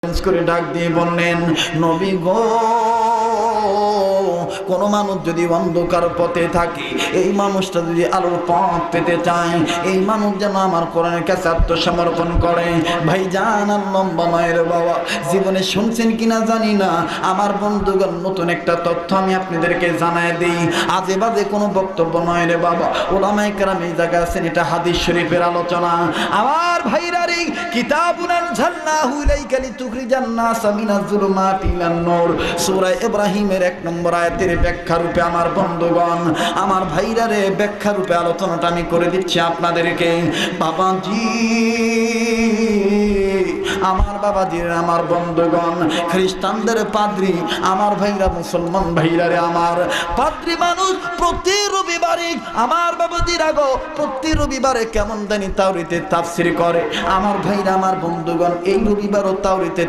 করে ডাক দিয়ে বললেন, নবী গো, কোন মানুষ যদি অন্ধকার পথে থাকে, এই মানুষটা যদি আলোর পথ পেতে চায়, এই মানুষ যেন আমার কোরআনের কাছে আত্মসমর্পণ করে। ভাই জান, আর লম্বা নয় রে বাবা, জীবনে শুনছেন কিনা জানি না, আমার বন্ধুগণ নতুন একটা তথ্য আমি আপনাদেরকে জানায় দিই। আজে বাজে কোনো বক্তব্য নয় রে বাবা, ওলামায়ে কেরাম এই জায়গায় আছেন, এটা হাদিস শরীফের আলোচনা। আমার ভাইরা রে, কিতাবুন আনজালনাহু ইলাইকা লিতুখরিজান নাসা মিনাজ যুলুমাতি ইলান নূর, সূরা ইব্রাহিমের 1 নম্বর আয়াতের ব্যাখ্যা রূপে আমার বন্ধুগণ, আমার ভাইরা রে, ব্যাখ্যা রূপে আলোচনাটা আমি করে দিচ্ছি আপনাদেরকে। বাবাজি, আমার বাবাজির, আমার বন্ধুগণ, খ্রিস্টানদের পাদ্রী, আমার ভাইরা, মুসলমান ভাইরা রে, আমার পাদ্রী মানুষ প্রতি রবিবারে, আমার বাবাজিরা গো, প্রতি রবিবারে কেমন জানি তাওরাতের তাফসীর করে। আমার ভাইরা, আমার বন্ধুগণ, এই রবিবারও তাওরাতের